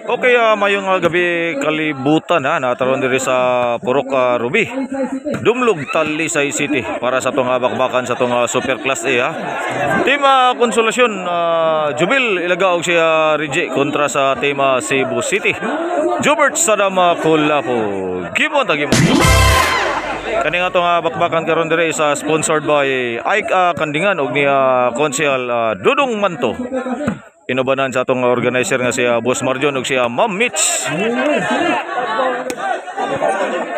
Okay, mayong gabi kalibutan nataron diri sa Purok Ruby. Dumlog Talisay City para sa tong bakbakan sa tong Super Class A Team Konsolasyon Jubil ilagaog siya Rigi kontra sa team Cebu City. Jubert Sadama Kulapo. Gimon tagimon. Kani nga itong bakbakan karon diri sa sponsored by Ike Kandingan og ni Konsehal Dudong Manto. Inubanan sa atong organizer nga siya Boss Marjon ug siya Ma'am Mitch.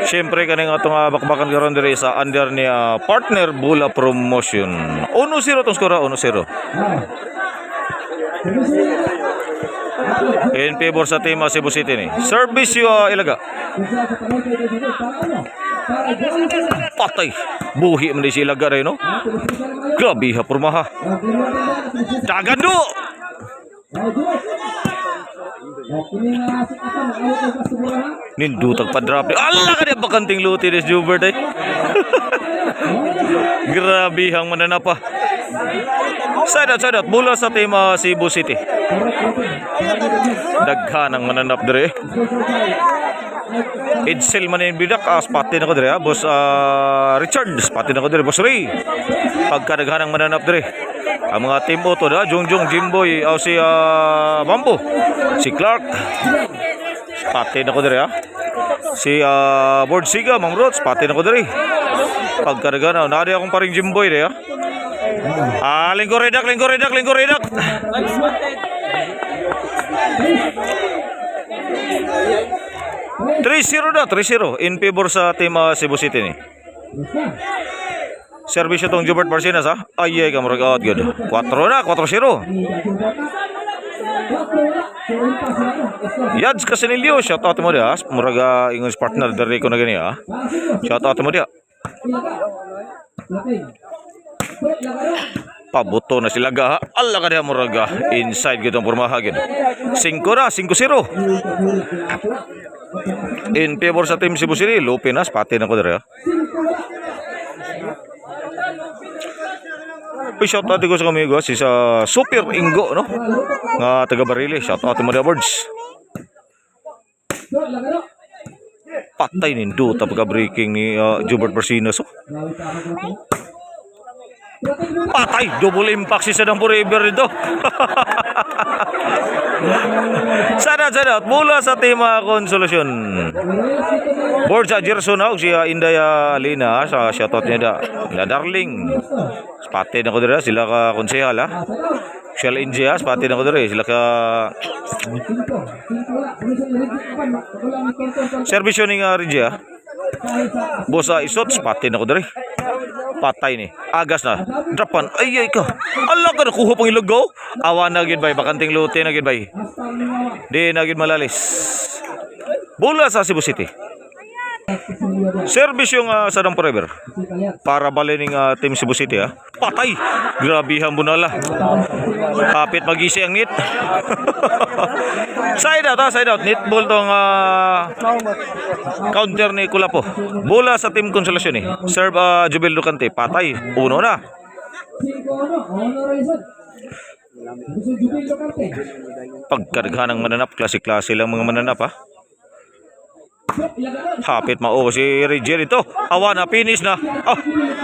Siyempre kani nga itong bakbakan karon diri sa under ni partner Bula Promotion. 1-0 tong skora, 1-0. In favor sa team Cebu City ni. Service ilaga. Patay. Buhi man di sila garay no. Grabe ha pormaha. Dagando. Nindutag pa-drop. Allah ka niya bakanting luti des Jubert ay. Grabe hang mananapa. Side out mula sa team Cebu City. Daghan ang mananap dire. Edsel manin bidak spatin ako dire Boss Richard spatin ako dire Boss Ray. Pagkadaghan ang mananap dire. Ang mga team Oto Jongjong Jimboy o si Bambo, si Clark spatin ako dire si Board Siga Mang Rod spatin ako dire. Pagkadaghan nari akong paring Jimboy dire linggo redak 3-0 in favor sa team Cebu City ni. Servisyo tong Jubert Barcinas Ay ka murag out good. 4-0. Yads Casinilio, shout out mo dia. Murag ingon partner dari ko na gani Shout out mo dia. Pabuto na sila ga. Allah ka dia murag inside gid ang pormaha gid. 5-0. In favor sa team Cebu City, Lupinas pati na ko dire shout out ko sa kamigo si sa Super Ingo no nga taga Barili. Shout out mo the birds. Patay nindo pagka breaking ni Jubert Barcinas patay double impact si Sadang Forever dito. Sana mula sa team Konsolasyon Borja Gerson og si Inday Alina sa shoutout niya la darling spate na ko dira sila ka konsehal Shell India spate na ko dira sila ka servisyo ning Regia Boss Isot spate na ko dira patay ni agas na drapan ay ka Allah ka nakuha pang ilugaw awa na gid bay bakanting luti na gid bay di na gid malalis bola sa Cebu City. Service yung Sadam Forever para balining team Cebu City patay grabe ang bunala kapit magisi ang net. Side out net ball tong counter ni Kulapo bola sa team Konsolasyon serve Jubil Lucante patay 1 na. Pagkaraghan ng mananap klase lang mga mananap hapit mao si Regier ito awa na finish na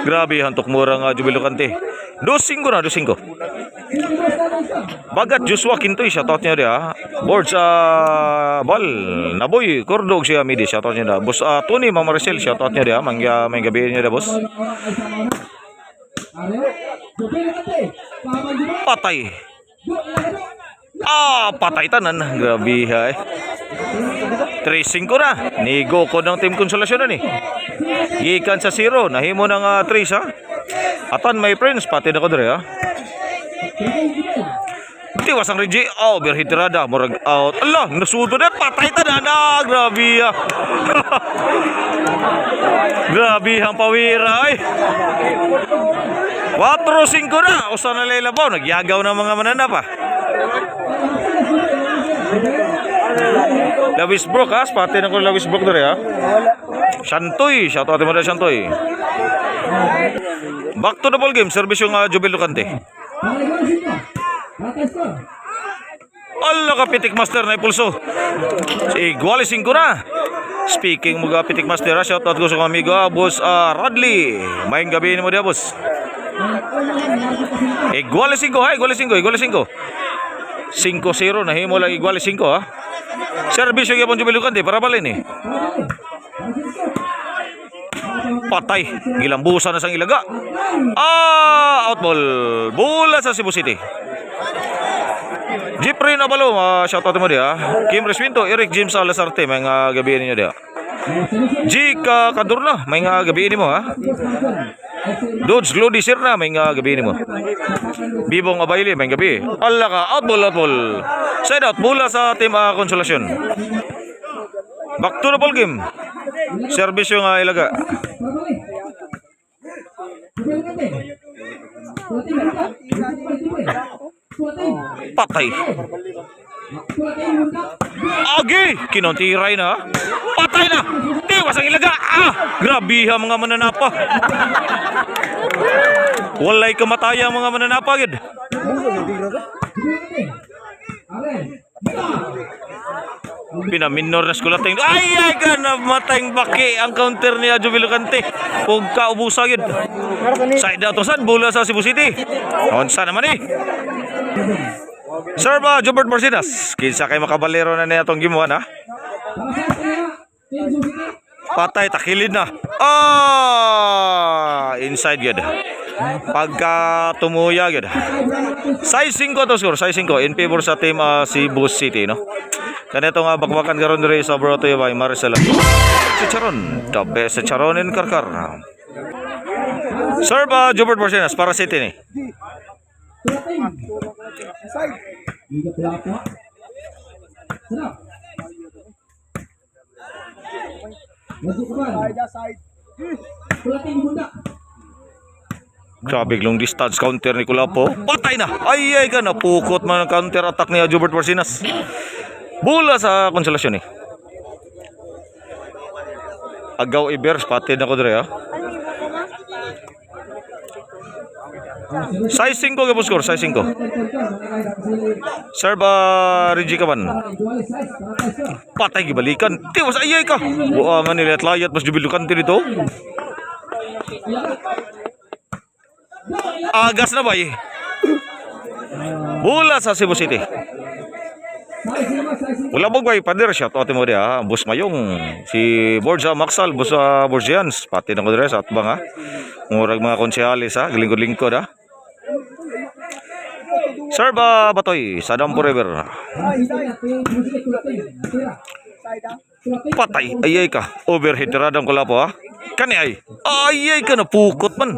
grabe hantok murang Jubil Lucante 2-5 na 2-5 bagat Joshua Kintoy shoutout niya dia board sa ball Naboy Cordog siya midi shoutout niya da boss Tony Ma'am Maricel shoutout niya dia may gabi niya da boss patay patay tanan grabe 3-5 na nigo ko ng team Konsolasyon na gikan sa 0 nahimo ng 3 atan my friends pati na ko dire tiwas ang Regi overhit tirada murag out Allah nasudo na patay tanan grabe grabe ang pawira 4-5 na usa na lailabaw nagyagaw na mga mananap Lewis Brook pati na ko Lewis Brook dere Shantoy shout out mo na Shantoy. Back to the ball game service yung Jubil Lucante Ala ka pitik master na ipulso. Igual 5 na. Speaking mga pitik master, shoutout ko sa amigo boss Radley. Maayong gabi mo dia boss. Igual 5 ha, igual 5, igual 5. 5-0 na himo lang igual 5 ha. Serbisyo gyapon jubilukan di para balin eh. Patay, gilambusan na sang ilaga. Out ball. Bola sa Cebu City. Jeffrey Nabalo, shoutout mo dia. Kim Reswinto, Eric James Alasarte, may nga gabi ninyo dia. Jika Kadurna, may nga gabi mo ha. Dodge Glody Sirna, may nga gabi mo. Bibong Abayli, may gabi. Ala ka, out ball. Side out, bola sa team Konsolasyon. Back to the ball game. Serbisyo nga ilaga. Patay. Agi, kinontiray na. Patay na. Tiwas ang ilaga. Grabe ha mga mananapa. Walay kamataya mga mananapa gid. Pinaminor na skulating. Ay ka na matayng baki ang counter ni Jubilukante. Ug kaubusa gid. Side out sad bola sa Cebu City. Onsa naman eh. Sir Jobert Marcinas. Kinsa kay makabalero na niya itong gimuan ha. Patay takilid na. Inside gid. Pagka tumuya gid. Size 5 to score, size 5 in favor sa team Cebu City no. Kanito nga bakbakan karon diri sa Broto by Marcelo. Si Charon, the best Charon in Karkar. Sir Jobert Marcinas para City ni. Grabe long distance counter ni Kulapo. Patay na. Ay ka na pukot man ang counter attack ni Jobert Marcinas. Bola sa Konsolasyon eh. Agaw Ibers patid na ko dire ha. Size 5 ka score, size 5. Sir Reggie Kaban. Patay gibalikan. Tiwas ayay ka. Buangan nila at layat mas jubilukan dito. Agas na ba eh? Bola sa Cebu City. Wala bang bay pader siya to mo dia Bus Mayong si Borja Maxal Bus Borgians pati na ko dire sa atbang ha. Murag mga konsehalis ha, lingkod-lingkod ha. Sir Batoy, Sadam Forever. Patay, ayay ka. Overhead radang Kulapo ha. Kani ay. Ayay ka na pukot man.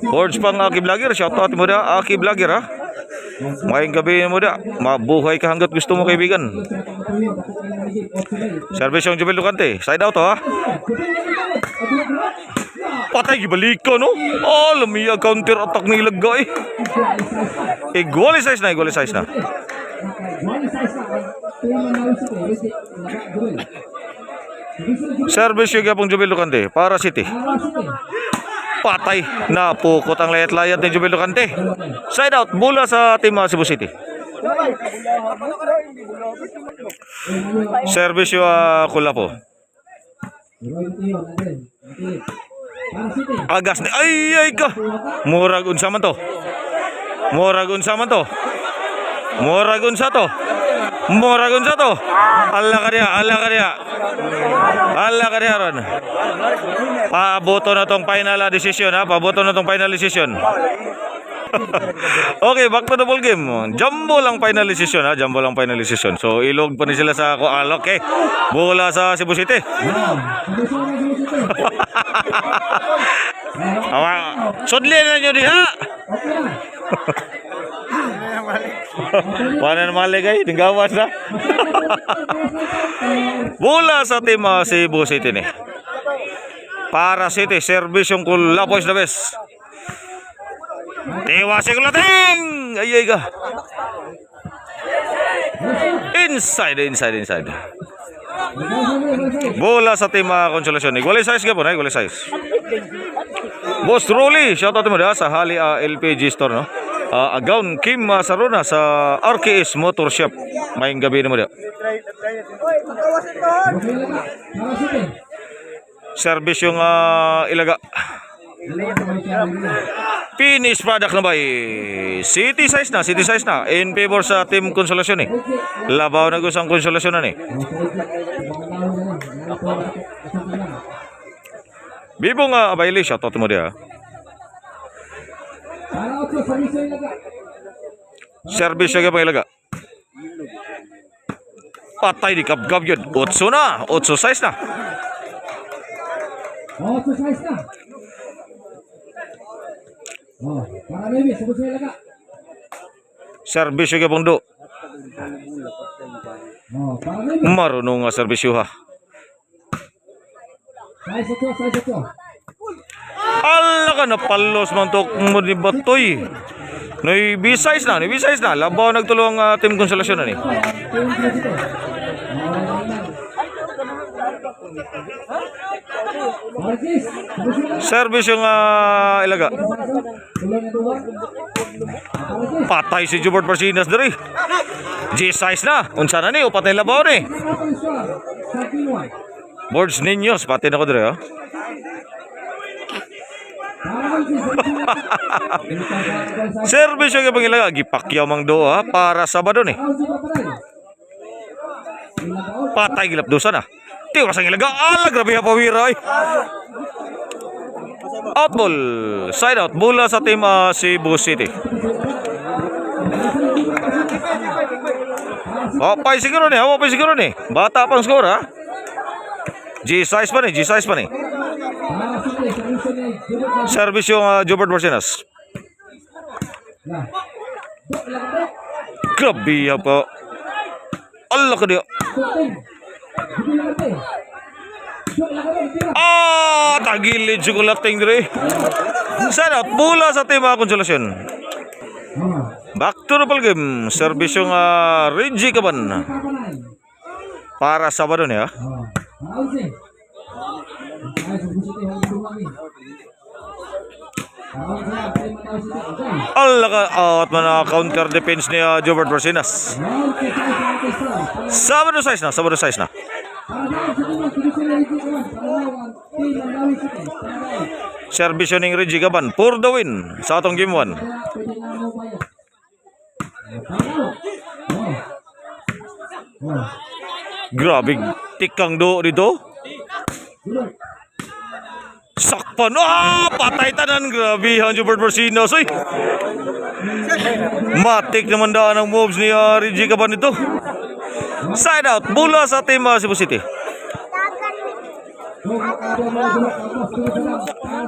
Forge pang Aki Vlogger, shout out mo da Aki Vlogger ha. Maayong gabi mo da. Mabuhay ka hanggat gusto mo kaibigan. Service yung Jubilukante. Side out ha. Patay gibalik ka no. Lamiya counter attack ni Lagay. Goalie size na, goalie size na. Service yung gapong Jubilukante para City. Patay na pukot ang layat-layat ni Jubilukante. Side out, bola sa team Cebu City. Service yung Kulapo. Agas ni ay ka. Murag unsa man to. Murag unsa to. Allah ka diha ron. Paboto na tong final decision ha. Okay, back to the ball game. Jumbo lang final decision ha. So ilog pa ni sila sa alok eh. Bola sa Cebu City. Sudli na nyo diha. Paano naman ligay? Tinggawas na. Bola sa team Cebu City ni. Para City, service yung Kulapo is the best. Tiwasi Kulating! Ayay ka. Inside. Bola sa team Konsolasyon. Igualay size ka po na, igualay size. Boss Rolly, shoutout mo sa Hali LPG store no. Agaun Kim Saruna sa RKS Motor Shop. Maying gabi naman dia. Service yung ilaga. Finish product na ba city size na in favor sa team Konsolasyon labaw na gusang Konsolasyon na Bibong Abayli, shoutout mo dia. Service yung ilaga. Patay di kabgab yun. 8 size na. Service yung bondo. Marunong nga service ha. Ala ka na palos mantok mo ni Batoy. Ni B-size na. Labaw nagtulong team Konsolasyon na ni. Service yung ilaga. Patay si Jubert Marcinas dari. G-size na. Unsa na ni o patay labaw ni. Boards Niños patay na ko dari Service yung ilaga. Gipakyaw mang do para Sabado ni. Patay gilap dosa na. Ti oras ang ilaga. Ala grabe ha pawira Out ball. Side out. Bola sa team Cebu City. Wapay siguro ni. Bata pang score G-size pa ni. Service yung Jobert Marcinas. Grabe po. Allah ka diyo. Tagilid chocolating dire. Side out. Bola sa team Konsolasyon. Back to the ball game. Service yung Reggie Caban. Para Sabado ni Allah ka out man counter defense ni Jobert Marcinas. Sabado size na. Service yung Reggie Caban for the win sa atong game 1. Grabe tikang do dito. Sakpan. Patay tanan. Grabe ang Jobert Marcinas. Matik naman daan ang moves ni Reggie Caban ito. Side out. Bola sa team Cebu City.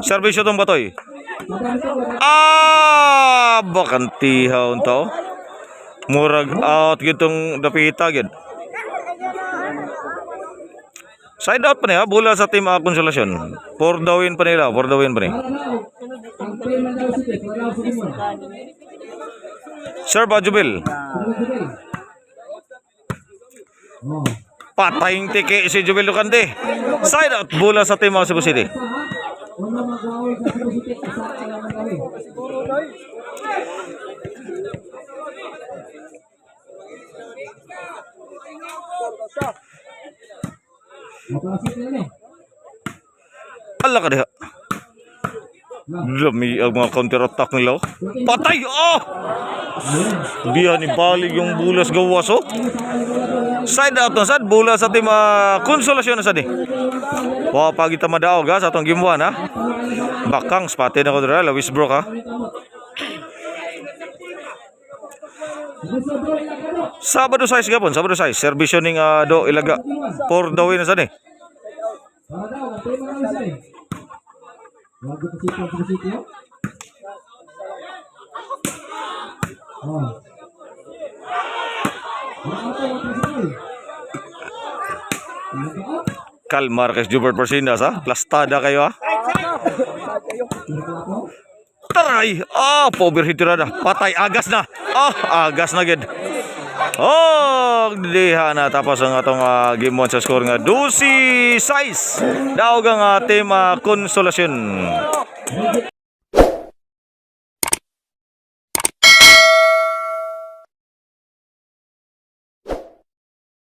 Service itong Batoy. Bakantihaw to. Murag out gitong dapita gid. Side out pa niya, bola sa team Konsolasyon. For the win pa nila, Sir Bajubil. Pataying tiki si Jubil Lucante. Side out, bola sa team Cebu City. Allah ka diha. Dami ang mga counter attack nila. Patay! Biya ni balig yung bulas gawas Side out na sad. Bola sa team Konsolasyon na sad Pagita madaog sa atong game 1 Bakang spotted na ko dira. Lewis Brook Sabado size gapon. Service ning do ilaga. For the win na sad Kalmar kay Jubert Marcinas Plastada kayo Taray! Poverhit na. Patay, agas na. Agas na gid. Diha na tapos ang atong game 1 sa score nga 12-6. Daog ang team Konsolasyon.